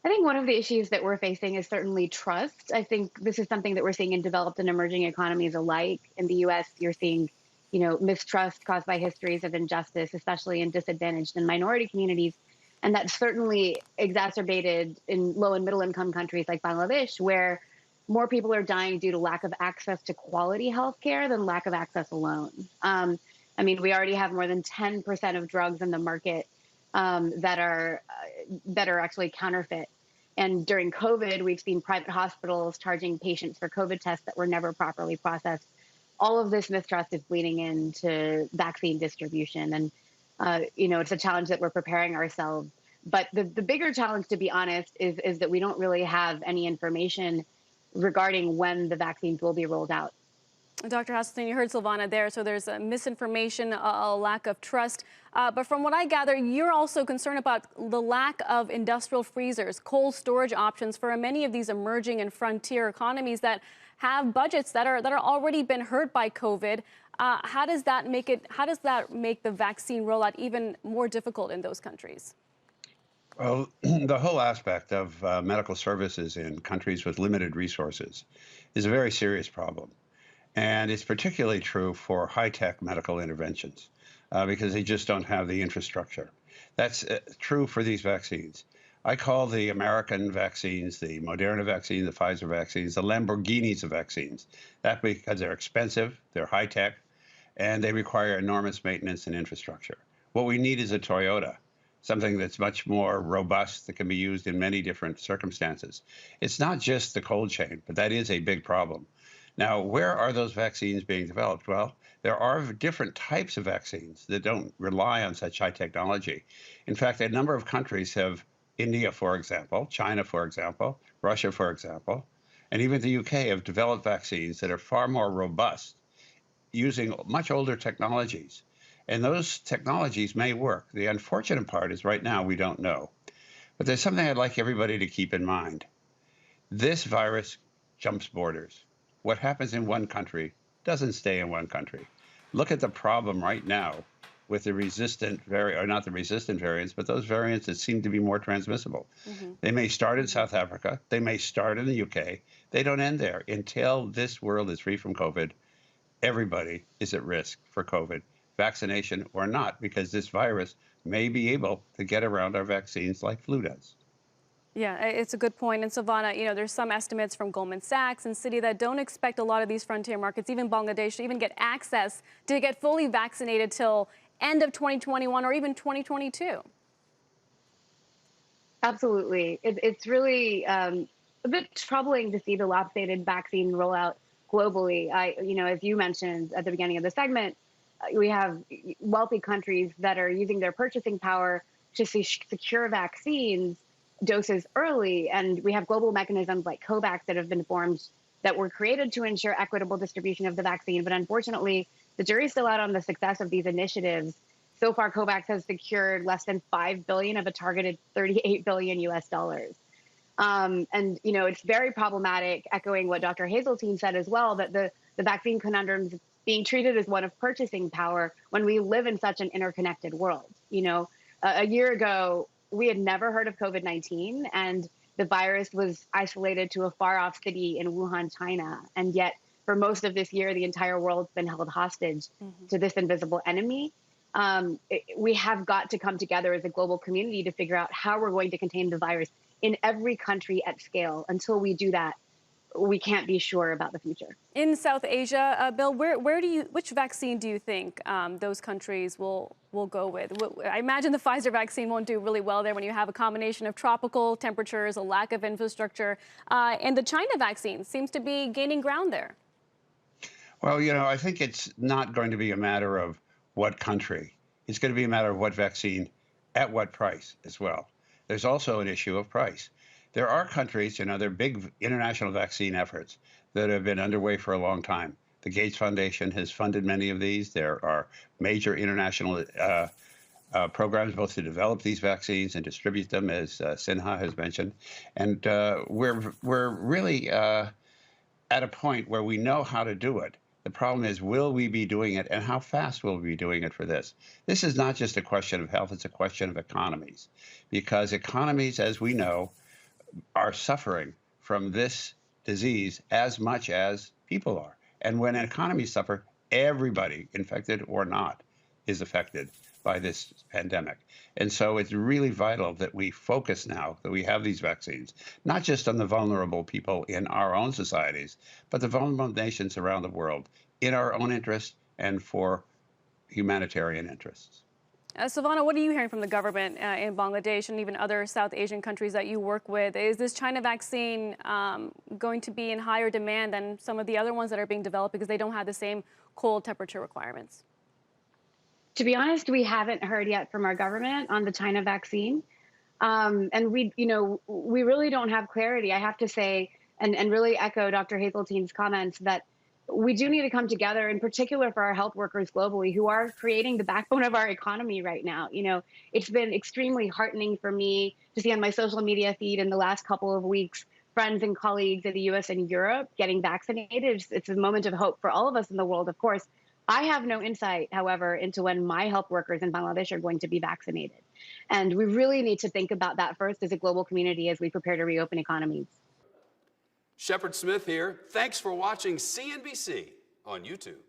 I think one of the issues that we're facing is certainly trust. I think this is something that we're seeing in developed and emerging economies alike. In the US, you're seeing, mistrust caused by histories of injustice, especially in disadvantaged and minority communities. And that's certainly exacerbated in low and middle income countries like Bangladesh, where more people are dying due to lack of access to quality health care than lack of access alone. I mean, we already have more than 10% of drugs in the market that are actually counterfeit. And during COVID, we've seen private hospitals charging patients for COVID tests that were never properly processed. All of this mistrust is bleeding into vaccine distribution. And, it's a challenge that we're preparing ourselves. But the bigger challenge, to be honest, is that we don't really have any information regarding when the vaccines will be rolled out. Dr. Hasselstein, you heard Silvana there, so there's misinformation, a lack of trust. But from what I gather, you're also concerned about the lack of industrial freezers, cold storage options for many of these emerging and frontier economies that have budgets that are already been hurt by COVID. How does that make the vaccine rollout even more difficult in those countries? Well, the whole aspect of medical services in countries with limited resources is a very serious problem. And it's particularly true for high-tech medical interventions because they just don't have the infrastructure. That's true for these vaccines. I call the American vaccines, the Moderna vaccine, the Pfizer vaccines, the Lamborghinis of vaccines. That's because they're expensive, they're high-tech, and they require enormous maintenance and infrastructure. What we need is a Toyota, something that's much more robust, that can be used in many different circumstances. It's not just the cold chain, but that is a big problem. Now, where are those vaccines being developed? Well, there are different types of vaccines that don't rely on such high technology. In fact, a number of countries have, India, for example, China, for example, Russia, for example, and even the UK have developed vaccines that are far more robust using much older technologies. And those technologies may work. The unfortunate part is right now we don't know. But there's something I'd like everybody to keep in mind. This virus jumps borders. What happens in one country doesn't stay in one country. Look at the problem right now with the resistant or not the resistant variants, but those variants that seem to be more transmissible. They may start in South Africa. They may start in the UK. They don't end there. Until this world is free from COVID, everybody is at risk for COVID, vaccination or not, because this virus may be able to get around our vaccines like flu does. Yeah, it's a good point. And Silvana, there's some estimates from Goldman Sachs and Citi that don't expect a lot of these frontier markets, even Bangladesh, to even get access to get fully vaccinated till end of 2021 or even 2022. Absolutely. It's really a bit troubling to see the lopsided vaccine rollout globally. As you mentioned at the beginning of the segment, we have wealthy countries that are using their purchasing power to secure vaccines doses early. And we have global mechanisms like COVAX that have been formed that were created to ensure equitable distribution of the vaccine. But unfortunately, the jury's still out on the success of these initiatives. So far, COVAX has secured less than 5 billion of a targeted 38 billion US dollars. It's very problematic, echoing what Dr. Hazeltine said as well, that the vaccine conundrum is being treated as one of purchasing power when we live in such an interconnected world. A year ago, we had never heard of COVID-19, and the virus was isolated to a far-off city in Wuhan, China. And yet, for most of this year, the entire world's been held hostage to this invisible enemy. We have got to come together as a global community to figure out how we're going to contain the virus in every country at scale. Until we do that, we can't be sure about the future. In South Asia, Bill, which vaccine do you think those countries will go with? I imagine the Pfizer vaccine won't do really well there when you have a combination of tropical temperatures, a lack of infrastructure, and the China vaccine seems to be gaining ground there. Well, I think it's not going to be a matter of what country. It's going to be a matter of what vaccine at what price as well. There's also an issue of price. There are countries, there are big international vaccine efforts that have been underway for a long time. The Gates Foundation has funded many of these. There are major international programs both to develop these vaccines and distribute them, as Sinha has mentioned. And we're really at a point where we know how to do it. The problem is, will we be doing it, and how fast will we be doing it for this? This is not just a question of health, it's a question of economies. Because economies, as we know, are suffering from this disease as much as people are. And when economies suffer, everybody, infected or not, is affected by this pandemic. And so it's really vital that we focus now, that we have these vaccines, not just on the vulnerable people in our own societies, but the vulnerable nations around the world, in our own interest and for humanitarian interests. Silvana, what are you hearing from the government in Bangladesh and even other South Asian countries that you work with? Is this China vaccine going to be in higher demand than some of the other ones that are being developed because they don't have the same cold temperature requirements? To be honest, we haven't heard yet from our government on the China vaccine. And we really don't have clarity. I have to say, and really echo Dr. Hazeltine's comments that we do need to come together, in particular for our health workers globally, who are creating the backbone of our economy right now. It's been extremely heartening for me to see on my social media feed in the last couple of weeks, friends and colleagues in the US and Europe getting vaccinated. It's a moment of hope for all of us in the world, of course. I have no insight, however, into when my health workers in Bangladesh are going to be vaccinated. And we really need to think about that first as a global community as we prepare to reopen economies. Shepard Smith here. Thanks for watching CNBC on YouTube.